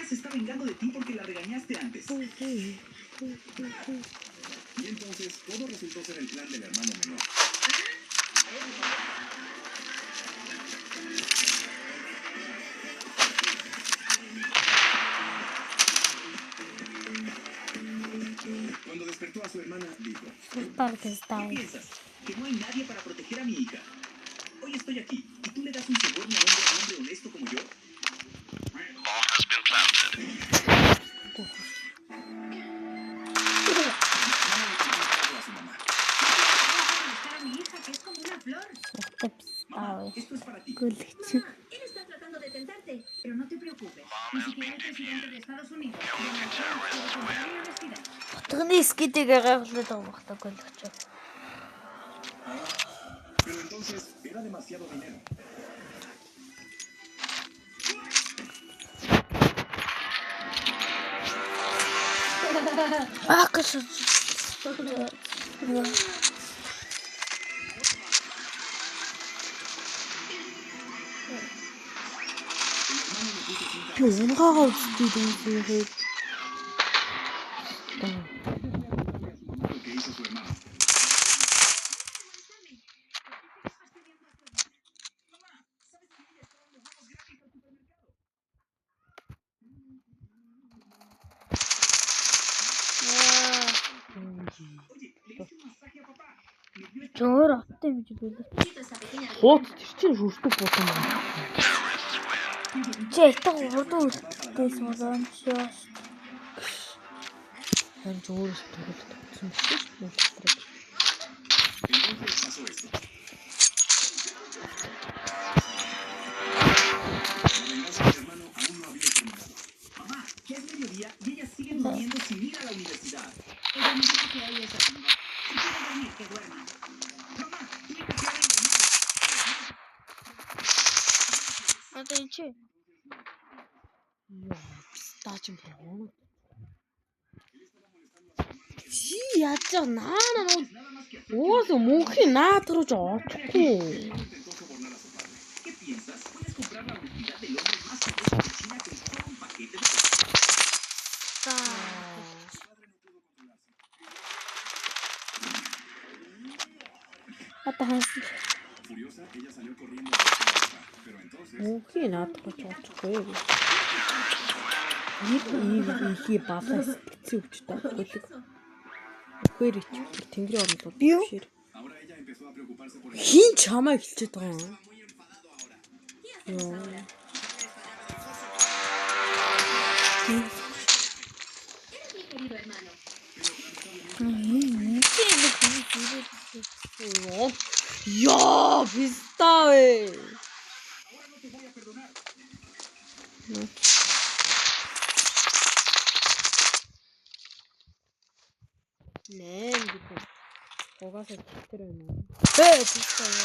se está vengando de ti porque la regañaste antes. Y entonces todo resultó ser el plan del hermano menor. Cuando despertó a su hermana, dijo: Para que ¿Qué está. piensas? ¿Que no hay nadie para proteger a mi hija? Hoy estoy aquí y tú le das un soborno a un gran hombre honesto como yo. Bomb has been planted. a su mamá. Buscar a mi hija, que es como una flor. Mamá, esto es para ti. Гүлгч. Él está tratando de tentarte, pero no te preocupes. Ni siquiera el presidente de Estados Unidos, Donald Trump, puede comprar mi honestidad. Төгний скидийг гайхуулаад байгаа багтаа гүлгч. Pero entonces era demasiado dinero. Акш. Юунгаа үзтий дүүсээ. Lo que hizo su hermano. Зөөр оттой юм жиг үү. Бууц тэр чинь шүртэг буусан байна. Чи ятаг урд үлдээс боломж яаш. Хан зөөрс төрөл тавьсан биш үү? Entonces pasó esto. La venganza del hermano aún no había terminado. Mamá, ya es mediodía y ellas siguen durmiendo sin ir a la universidad. Ella me dijo que hoy es domingo. Si quieren dormir, que duerman. Mamá, tu hija te ha engañado. Одоо энэ чи Стач юм байна. Чи яаж наана уус мөнхийн наад руу ч очихгүй. Intentó sobornar a su padre. ¿Qué piensas? Puedes comprar la honestidad del hombre más famoso de China con todo un paquete de одоо ханс Furiosa, ella salió corriendo a buscar a su papá. Pero entonces Мөнхийн наад руу ч очихгүй. Ихий балаас бицэн өвчтэй хөлөг. Үхээр ич тэнгэрийн оронд бол бишэр. ahora ella empezó a preocuparse por el Хин чамаа хэлчихэд байгаа юм. Йоо. Mi querido hermano. Яа, пиставэ. Нэм гэдэг. Угаасаа тэр байна. Пиставэ.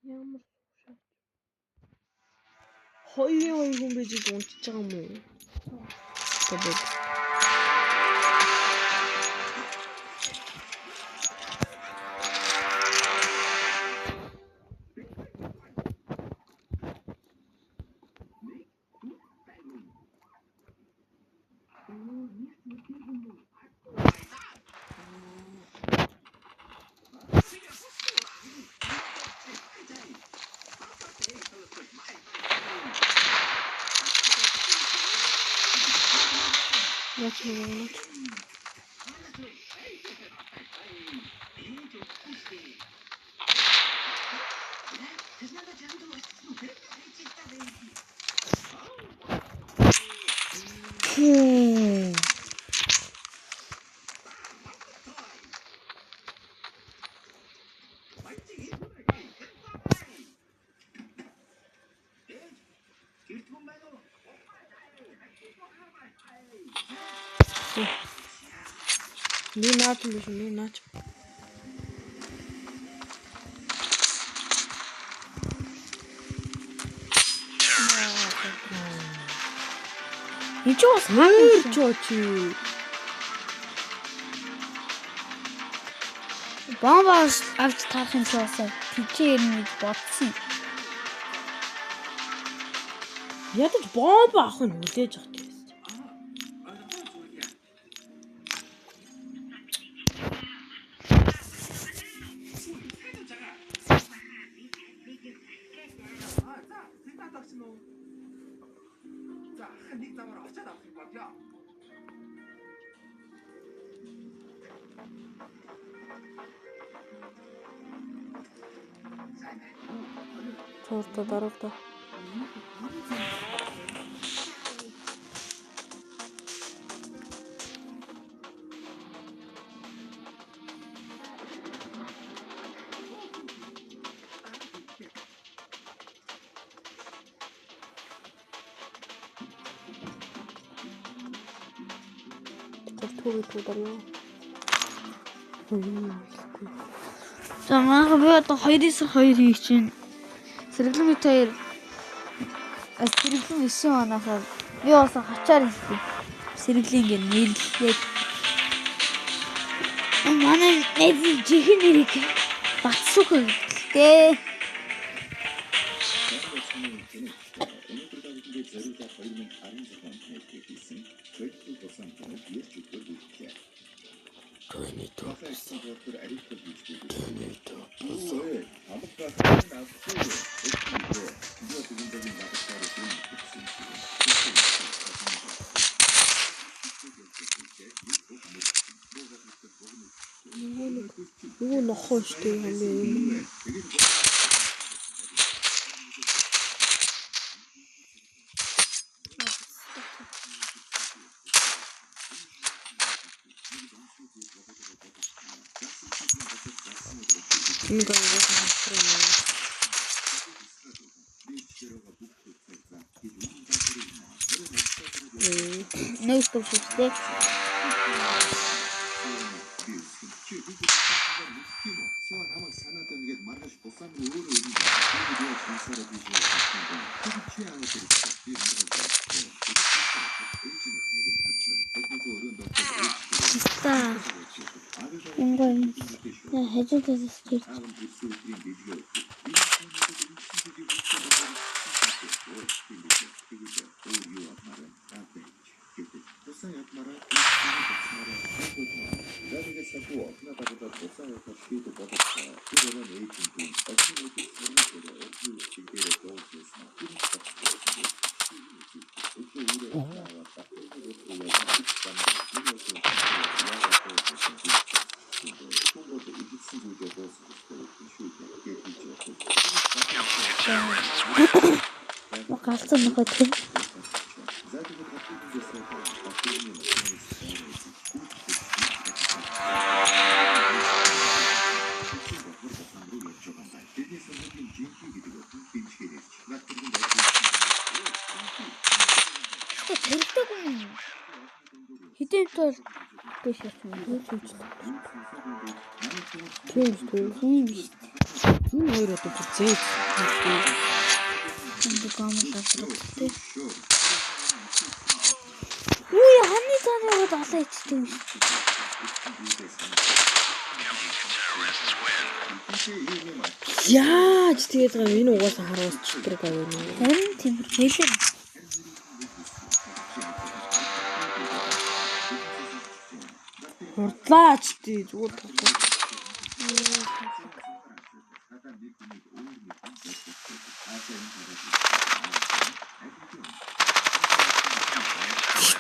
Ямар хоёр хүн байж унтж байгаа юм уу? Тэгээд яач юм. Би наач биш би наач. энэ ч бас Чочи. бомбоос авч тарах юм шиг басаа тийчээр нэг бодсон. Ядаж бомб авах нь хүлээж авах тийм. Цаурта даралда. 투달요. За манайха би одоо 2-2 хийж чинь. Сэргэлэн бит 2. Сэргэлэн 9 онохоор би бас хачаар хийв. Сэргэлэн ингэ нэрлээд. Манай нэзи чихэн нэрийг батсуух гэлтэй. Юу нохоо штэ юм. Нэг төвшөлтэй. Хажуудаас ирж. Галцсан нөхөд тийм. Хитэн тул дэш юм. Тийм биш. Энэ хоёр одоо зэт. Энд гомдолтой. Үе ханы цаанаа далаа ичдэг юм шүү. Яаж тэгээд байгаа энэ угаасаа харуулж читрэг аваа нэ. Харин тиймэр хэлээ. Хурдлаач тий зүгээр тоглоо.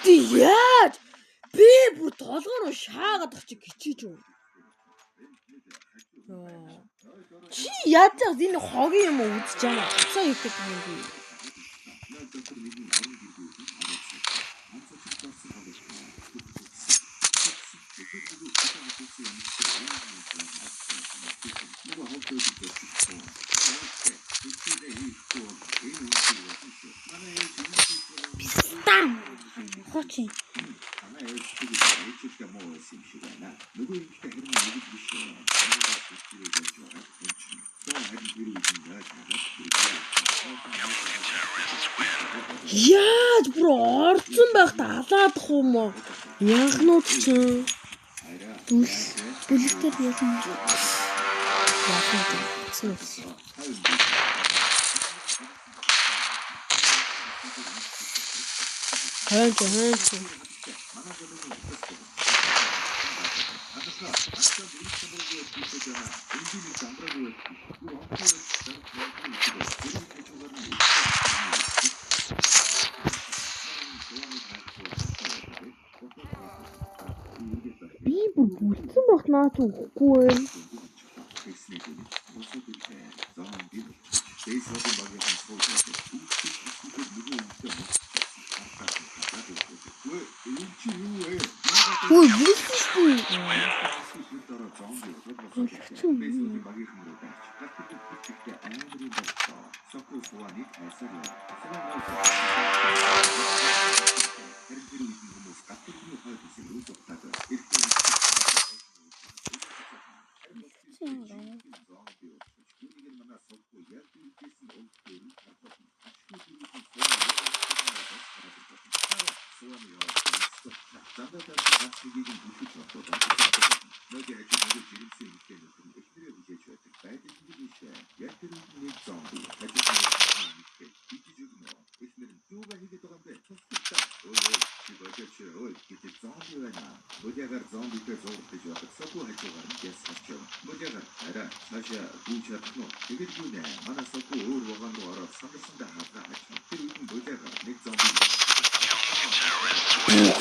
Яаж би бүр толгоор шаагаад очиж гिचиж юу. Чи яаж энэ хогийн юм үзэж байгаа юм. Цаа ихтэй юм би. Там. Хочи. Яаж бүр орцсон байх талаадах юм уу? Янхнууд чинь Бүлэгтэр яг юм. Хэнч. Би бүтсэн багнаа түүхгүй байна. Ой, юу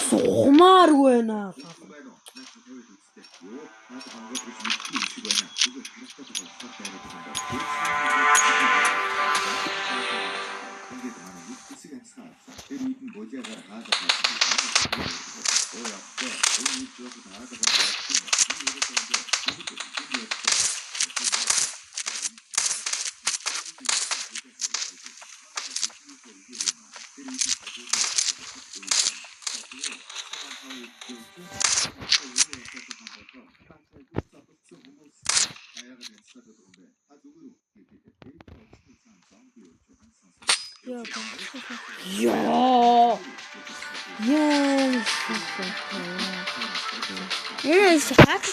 Сумааргүй байна. Яа. Яа, сахат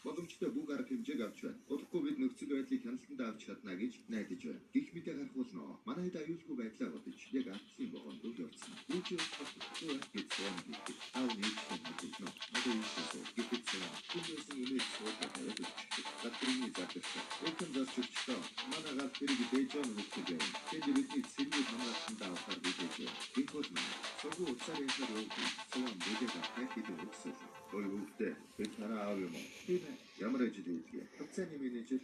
Боломжтой бүх арга хэмжээг авч байна. Удахгүй бид нөхцөл байдлыг хяналтанд авч чадна гэж найдаж байна. Гэх мэт харах болно. Манай хэд аюулгүй байдлаа бодож яг артлын богонд явсан. Үүний утгагүй гэж байна. Аав нэг юм хэлнэ. Одоо юу гэж байна? Түүнээс нэмээд суулгаад тавиад өгч. Батрын зарчилсан. Өөртөө зарчилсан. Манай гал тэрийг дээж байгаа нөхцөл байна. Тэд бидний цэргийг хамгаалалтанд авахар бийж байна. Гинхот маань согоо уцаар ясаар явуулсан. Суван бүдэг ахайх гэдэг өгсөн. Ой өвдөө. Бид танаа аав юм уу? Тийм ээ. Ямар ажил хийдгээ? Хавцааны менежер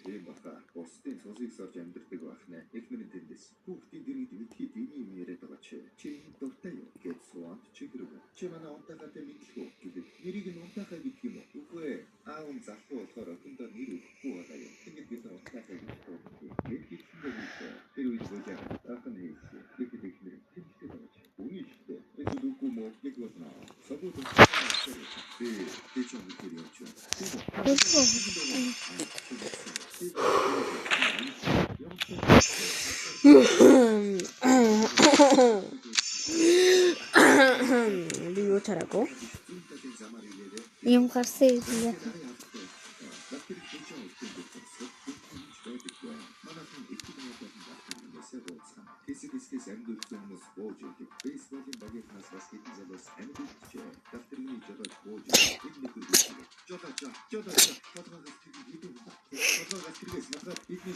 тийм баха. Бусдын цусыг сорж амьдэрдэг бахнаа. Эхнэрийн тэндээс. Хүүхдийн дэргэд битгий дийний юм яриад байгаа чи. Чи дуртай юу? Гэт суанд чиглэг. Чи манай унтаагатай мэдлгүй гэдэг. Нэрийг нь унтаахаа гэдэг юм уу? Үгүй ээ. Аав нь залхуу болохоор өкөндөө нэр өгөхгүй байгаа юм. Тэгвэл бид нар унтаахаа гэж бодлоо. Гэт гисэндээ үү? Тэр үед божаа. Ахын хийсэн. Гэт эхнэр тэмцдэг байгаа чи. Үгүй шүү. Эсвэл үгүй мó яг болно. Согоо Тэг ч юм уу явж байна. Би юу тараагүй? юм гарсан юм. Хэсэгээс амьдсан хүмүүс бууж идэг. Бейсболын багийнаас бас хэдэн залуус амьдчихжээ. Дафтарны жолооч бууж идэг. Жолооч. Фотограф хийдэг. Фотограф хэрэгээс надад бидний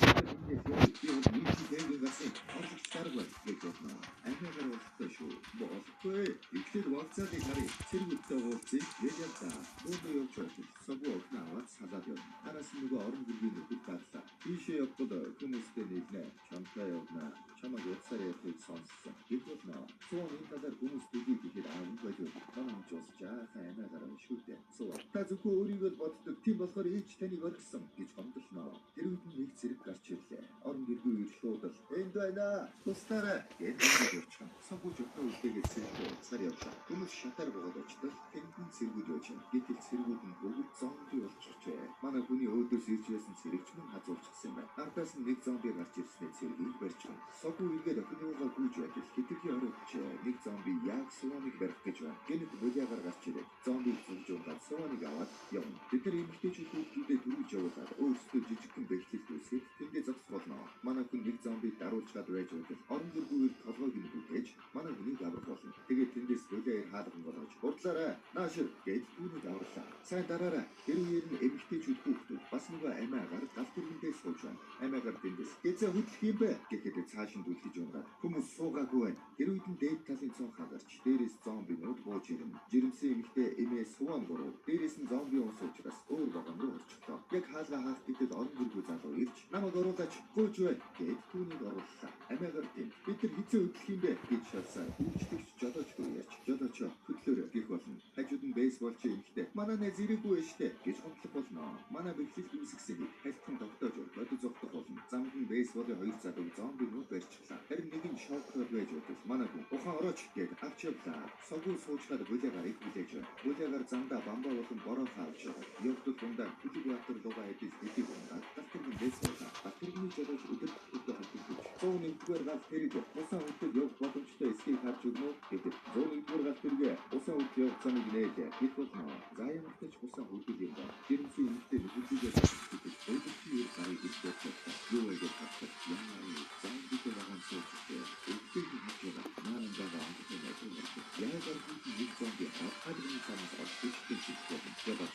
гасан. Орлогч дарга гэж бодно. Амьдаар болтой шүү. Болохгүй. Ихлээр вакциныг харъя. Цэргүүдтэй уулзъя. Яжалта. Бөөдөө явж байна. Согоо аваад салаад явна. Араас нөгөө орон гэргийн нөхөд барлаа. Тийшээ явбал хүмүүстэй нийлнэ. Чамтай явна. Чамаг уцаар явахыг сонссон. Тэгвэл цоо энэ талаар хүмүүс төгөөд ихээр аав болов. Танаа ч бас жаахан амиагаар шүтээ. Цоо та зөвхөн өөрийгөө боддог. Тийм болохоор ээж таныг орхисон гэж гомдлоно. Тэр үед нэг зэрэг гарч ирлээ. Орон гэргүй ир шууд л энд байна. Тустаарай. Энд явчихсан. Согоо жохоо үлдээгээд сэргээ уцаар явлаа. Хүмүүс шатаар богод очтол тэнгэн цэргүүд байж байна. Гэтэл цэргүүд нь бүгд зомби болчихжээ. Манай хүний өөдөөс ирж байсан цэрэгч мөн хазуулчихсан юм байна. Ардаас нь нэг зомби гарч ирснээр цэргийг барьж байна. Согоо иргээд охиныгоо гүйж байж хэдэн сэтгэлийн оройч нэг зомби яг Суваныг барих гэж байна. Гэнэт бүлэгээр гарч ирээд зомбиг зөвж унгаад Суваныг аваад явна. Бид нар эмэгтэйчүүд хүүхдүүдэд дөрвиж явуулаад өөрсдөө жижигхэн бэхлэл үүсгэж тэндээ зогсох болно. Манай хүн нэг зомбиг даруулчаад байж байгаа. Орон зөргүүгээр толгойг нь бүтээж манай хүнийг аврах болно. Тэгээд тэндээс бүлэгээр хаалган болгож урдлаарай. Наашир гэж түүнийг аварлаа. Сайн дараарай. Хэрвээ нь эмэгтэйчүүд хүүхдүүд бас нөгөө амиагаар гал түргэндээ сууж байна. Амиагаар тэндээс гэзээ хөдлөх юм бэ гэхэд цааш нь дүлгэж унгаад хүмүүс суугаагүй байна. Тэр үед нь дээд талын цон хагарч дээрээс зомбинууд бууж ирнэ. Жирэмсэн эмэгтэй эмээ Суван гурав. Дээрээс нь зомби ус учраас өөр вагон руу орчихлоо. Яг хаалга хаах гэтэл орон зөргүү залуу ирж намайг оруулаач гүйж бай гэд түүнийг орууллаа. Амиагаар тэнд бид нар хизээ хөдлөх юм бэ гэж шалсаа. Үйлчлэгч жолоочгүй ярьж жолооч хөдлөөрэй гэх болно. Хажууд нь бейсболч эмэгтэй манай нэ зэрэггүй штэ гэж хомдлох болно. Манай бэлтгэл үүсгэсэнийг хальтхан тогтоож бодож зогтох болно. Замд нь бейсболын хоёр залуу зомбинууд барьчихлаа. Харин нэг нь шокрол байж байгаа. Манай хүн ухаан орооч гэд авч явлаа. Соггүй суучгаад бүлэгаар их хүлээж байна. Бүлэгаар замдаа бамбаа болон бороо хаалж байгаа. Явдал дундаа бүлэг баатар луга эдis битиг унгаад татварны бейсбол татварны жолооч өдөр хөдөлгөөн 101-р гал тэрэг усан хөдөлгөөн явах боломжтой эсхийг харж өгнө гэдэг. 101-р гал тэрэг усан хөдөлгөөн явах замыг нээлээ. Бид болно. Заяамтаж усан хөдөлгөөн юм байна. Жирэмсэн эмэгтэй хөдөлгөөн хийх өдөртний гарыг ирдэж байна. Юу вэ гэж бодсон. Яа, зомбиг байгаа юм шиг. Өдөртний хажуугаар наан байгаа амттай байдаг. Яагаад гэвэл нэг зомби хадгалан санаас олж ирсэн юм. Яагаад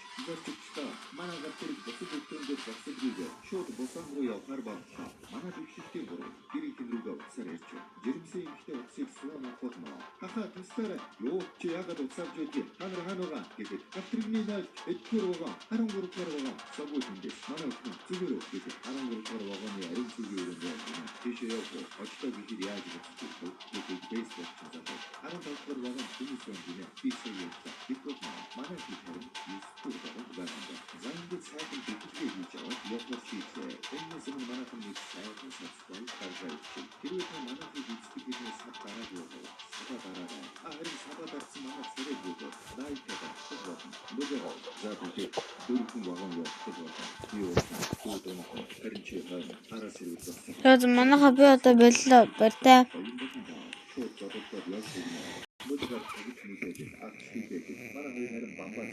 манай гэртээ босод өтөндөө босод гээ. Шууд босон руу явахаар боллоо. Манай бэлтгэлийн гурав гэрийн рүүгээ уцаар ирж байна. Жирэмсэн эмэгтэй уцыг Суван авах нь. Хаха туслаарай. Юу чи яагаад уцааж байдгийг та нар хаана байгаа гэхэд татригны найз эдгээр байгаа. 13-р байгаа. Соггүй тэндээс манай хүн зүгээр үгээд 13-р вагоны ариун цэгийн өрөөнд байна. Тийшээ явах. Очтоо гэхэд яаж гэж хэлдэг бейсбол чанаа. 15-р вагон хүмүүс байна. Тийшээ явах. Бид манай хэлээр юуспүр байгаа. Зангид сайхан битгэл хийж аваад явах шийдлээ. Энэс нь манай хүмүүс сайхан сацсан гаргаж ирсэн. Тэрүүт манай хүмүүс битгэл сад дараад яваа. Сада дараад. Харин сада дарсан манай цэрэг бүгд лайкада болон нөгөө за бүгд дөрвөн вагон явуулдаг байна. Юу вэ? Харин чи хараа сэрүүл болсон. Тэгээд манайха би одоо боллоо барьтаа. Шууд жодолдоор явж ирнэ. Мөдөөр төгс нийлээд ах хийгээд манай хоёр харин бамбаас